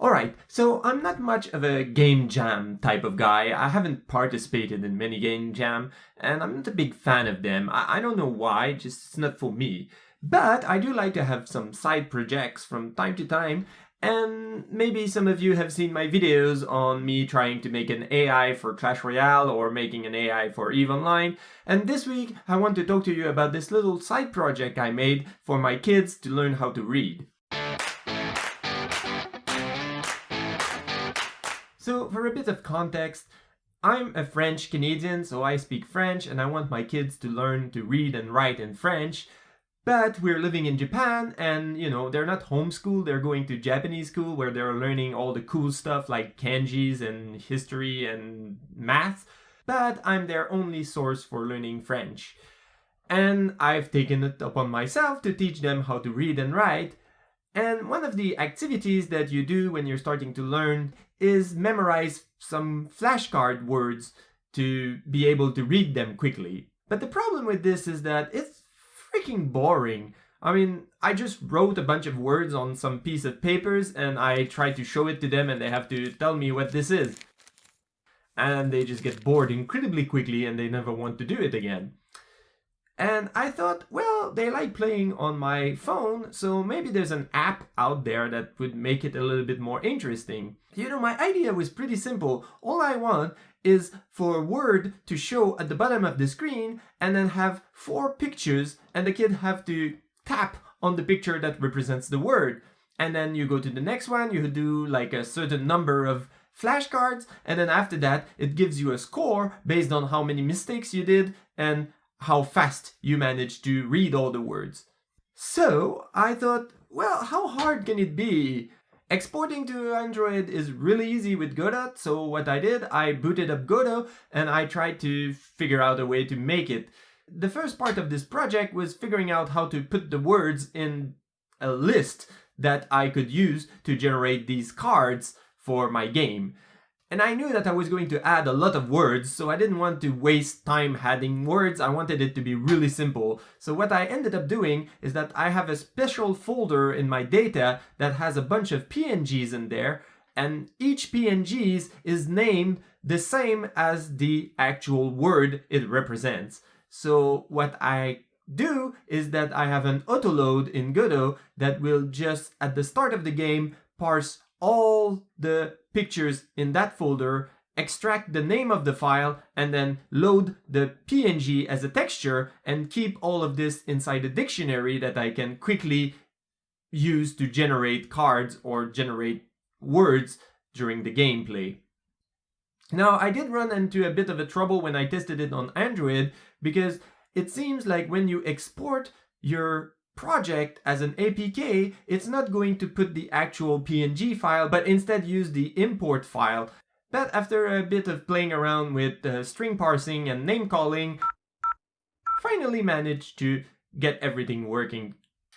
Alright, so I'm not much of a game jam type of guy. I haven't participated in many game jam, and I'm not a big fan of them. I don't know why, just it's not for me. But I do like to have some side projects from time to time, and maybe some of you have seen my videos on me trying to make an AI for Clash Royale or making an AI for EVE Online. And this week, I want to talk to you about this little side project I made for my kids to learn how to read. So, for a bit of context, I'm a French Canadian, so I speak French, and I want my kids to learn to read and write in French. But we're living in Japan, and they're not homeschooled, they're going to Japanese school where they're learning all the cool stuff like kanjis and history and math. But I'm their only source for learning French. And I've taken it upon myself to teach them how to read and write. And one of the activities that you do when you're starting to learn is memorize some flashcard words to be able to read them quickly. But the problem with this is that it's freaking boring. I mean, I just wrote a bunch of words on some piece of papers and I try to show it to them and they have to tell me what this is. And they just get bored incredibly quickly and they never want to do it again. And I thought, well, they like playing on my phone, so maybe there's an app out there that would make it a little bit more interesting. My idea was pretty simple. All I want is for a word to show at the bottom of the screen and then have 4 pictures and the kid have to tap on the picture that represents the word. And then you go to the next one, you do like a certain number of flashcards, and then after that it gives you a score based on how many mistakes you did and how fast you managed to read all the words. So I thought, well, how hard can it be? Exporting to Android is really easy with Godot, so what I did, I booted up Godot and I tried to figure out a way to make it. The first part of this project was figuring out how to put the words in a list that I could use to generate these cards for my game. And I knew that I was going to add a lot of words, so I didn't want to waste time adding words. I wanted it to be really simple. So what I ended up doing is that I have a special folder in my data that has a bunch of PNGs in there, and each PNG is named the same as the actual word it represents. So what I do is that I have an autoload in Godot that will just, at the start of the game, parse all the pictures in that folder, extract the name of the file, and then load the PNG as a texture and keep all of this inside a dictionary that I can quickly use to generate cards or generate words during the gameplay. Now, I did run into a bit of a trouble when I tested it on Android because it seems like when you export your project as an APK, it's not going to put the actual PNG file, but instead use the import file. But after a bit of playing around with string parsing and name calling, finally managed to get everything working.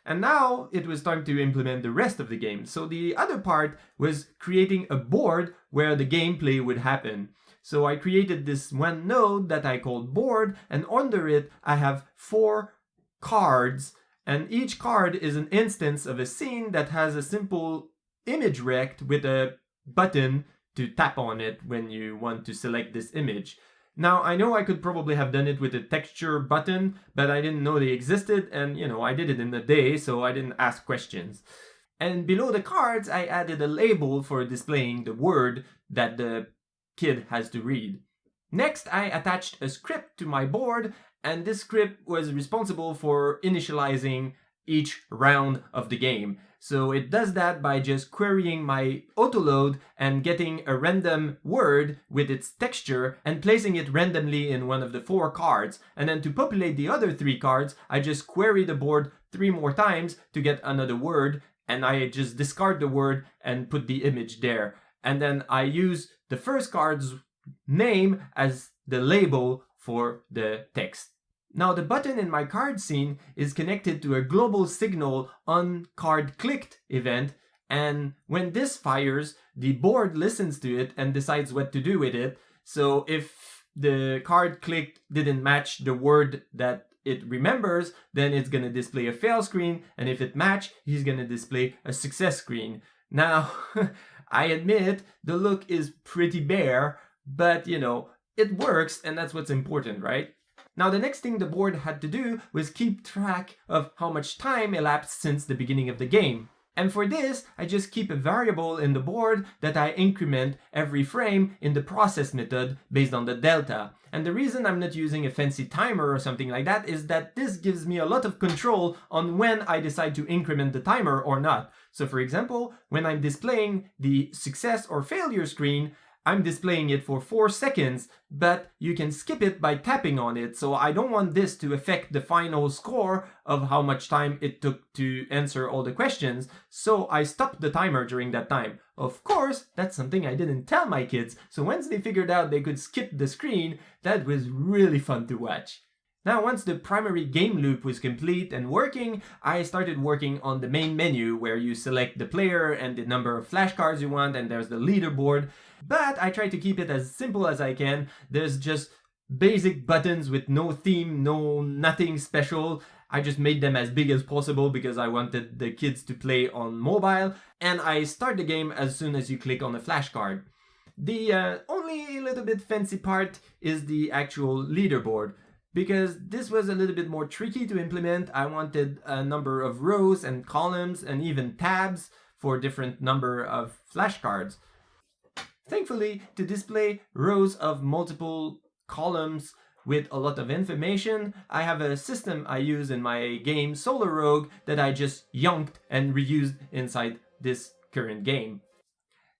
And now it was time to implement the rest of the game. So the other part was creating a board where the gameplay would happen. So I created this one node that I called board, and under it I have 4 cards. And each card is an instance of a scene that has a simple image rect with a button to tap on it when you want to select this image. Now, I know I could probably have done it with a texture button, but I didn't know they existed, and I did it in a day, so I didn't ask questions. And below the cards, I added a label for displaying the word that the kid has to read. Next, I attached a script to my board, and this script was responsible for initializing each round of the game. So it does that by just querying my autoload and getting a random word with its texture and placing it randomly in one of the 4 cards. And then to populate the other 3 cards, I just query the board 3 more times to get another word, and I just discard the word and put the image there. And then I use the first card's name as the label for the text. Now the button in my card scene is connected to a global signal on card clicked event, and when this fires, the board listens to it and decides what to do with it. So if the card clicked didn't match the word that it remembers, then it's going to display a fail screen, and if it matched, he's going to display a success screen. Now, I admit the look is pretty bare, but it works, and that's what's important, right? Now, the next thing the board had to do was keep track of how much time elapsed since the beginning of the game. And for this, I just keep a variable in the board that I increment every frame in the process method based on the delta. And the reason I'm not using a fancy timer or something like that is that this gives me a lot of control on when I decide to increment the timer or not. So for example, when I'm displaying the success or failure screen, I'm displaying it for 4 seconds, but you can skip it by tapping on it. So I don't want this to affect the final score of how much time it took to answer all the questions. So I stopped the timer during that time. Of course, that's something I didn't tell my kids. So once they figured out they could skip the screen, that was really fun to watch. Now, once the primary game loop was complete and working, I started working on the main menu where you select the player and the number of flashcards you want, and there's the leaderboard. But I try to keep it as simple as I can. There's just basic buttons with no theme, nothing special. I just made them as big as possible because I wanted the kids to play on mobile, and I start the game as soon as you click on a flashcard. The only little bit fancy part is the actual leaderboard. Because this was a little bit more tricky to implement, I wanted a number of rows and columns and even tabs for different number of flashcards. Thankfully, to display rows of multiple columns with a lot of information, I have a system I use in my game Solar Rogue that I just yonked and reused inside this current game.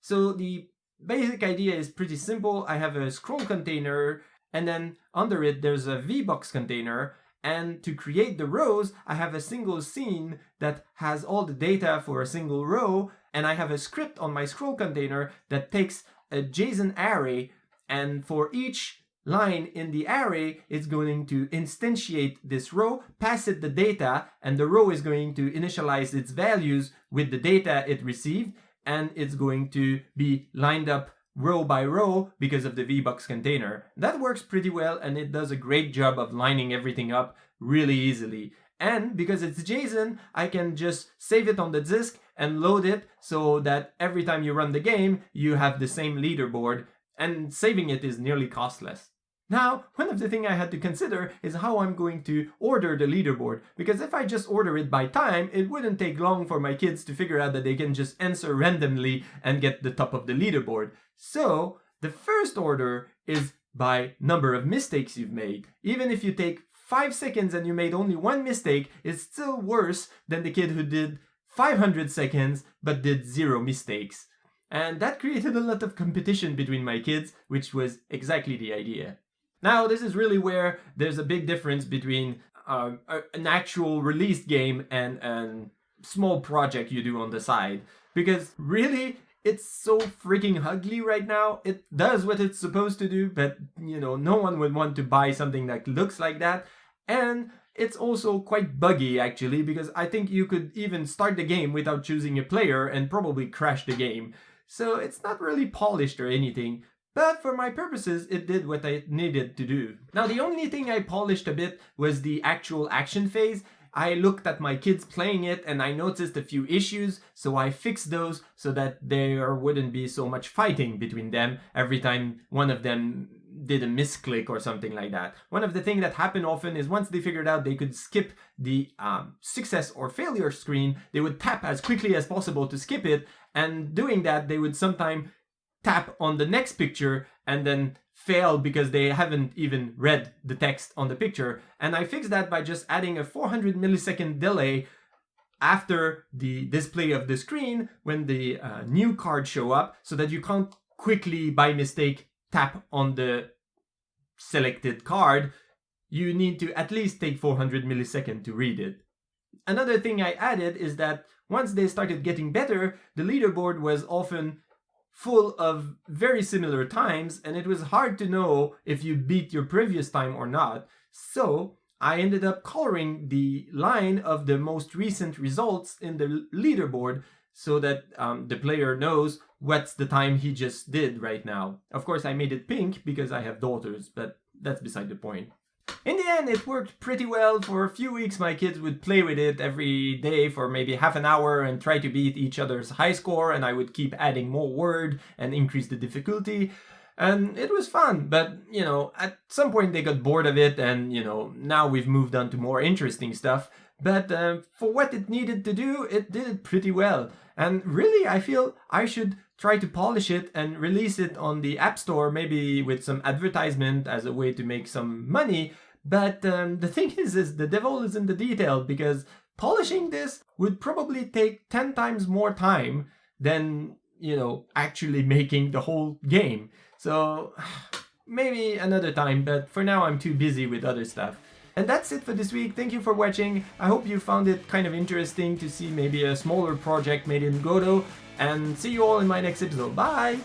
So the basic idea is pretty simple. I have a scroll container, and then under it there's a VBox container, and to create the rows I have a single scene that has all the data for a single row, and I have a script on my scroll container that takes a JSON array, and for each line in the array it's going to instantiate this row, pass it the data, and the row is going to initialize its values with the data it received, and it's going to be lined up row by row because of the VBox container. That works pretty well, and it does a great job of lining everything up really easily. And because it's JSON, I can just save it on the disk and load it so that every time you run the game, you have the same leaderboard, and saving it is nearly costless. Now, one of the things I had to consider is how I'm going to order the leaderboard, because if I just order it by time, it wouldn't take long for my kids to figure out that they can just answer randomly and get the top of the leaderboard. So, the first order is by number of mistakes you've made. Even if you take 5 seconds and you made only one mistake, it's still worse than the kid who did 500 seconds but did 0 mistakes. And that created a lot of competition between my kids, which was exactly the idea. Now, this is really where there's a big difference between an actual released game and a small project you do on the side. Because really, it's so freaking ugly right now. It does what it's supposed to do, but no one would want to buy something that looks like that. And it's also quite buggy, actually, because I think you could even start the game without choosing a player and probably crash the game. So it's not really polished or anything. But for my purposes, it did what I needed to do. Now, the only thing I polished a bit was the actual action phase. I looked at my kids playing it and I noticed a few issues, so I fixed those so that there wouldn't be so much fighting between them every time one of them did a misclick or something like that. One of the things that happened often is once they figured out they could skip the success or failure screen, they would tap as quickly as possible to skip it, and doing that they would sometimes tap on the next picture and then fail because they haven't even read the text on the picture. And I fixed that by just adding a 400 millisecond delay after the display of the screen when the new cards show up, so that you can't quickly by mistake tap on the selected card. You need to at least take 400 milliseconds to read it. Another thing I added is that once they started getting better, the leaderboard was often full of very similar times, and it was hard to know if you beat your previous time or not. So I ended up coloring the line of the most recent results in the leaderboard so that the player knows what's the time he just did right now. Of course, I made it pink because I have daughters, but that's beside the point. In the end, it worked pretty well. For a few weeks, my kids would play with it every day for maybe half an hour and try to beat each other's high score, and I would keep adding more word and increase the difficulty. And it was fun, but at some point they got bored of it, and now we've moved on to more interesting stuff. But for what it needed to do, it did it pretty well. And really, I feel I should try to polish it and release it on the App Store, maybe with some advertisement as a way to make some money. But the thing is the devil is in the detail, because polishing this would probably take 10 times more time than, actually making the whole game. So maybe another time, but for now I'm too busy with other stuff. And that's it for this week. Thank you for watching. I hope you found it kind of interesting to see maybe a smaller project made in Godot. And see you all in my next episode. Bye!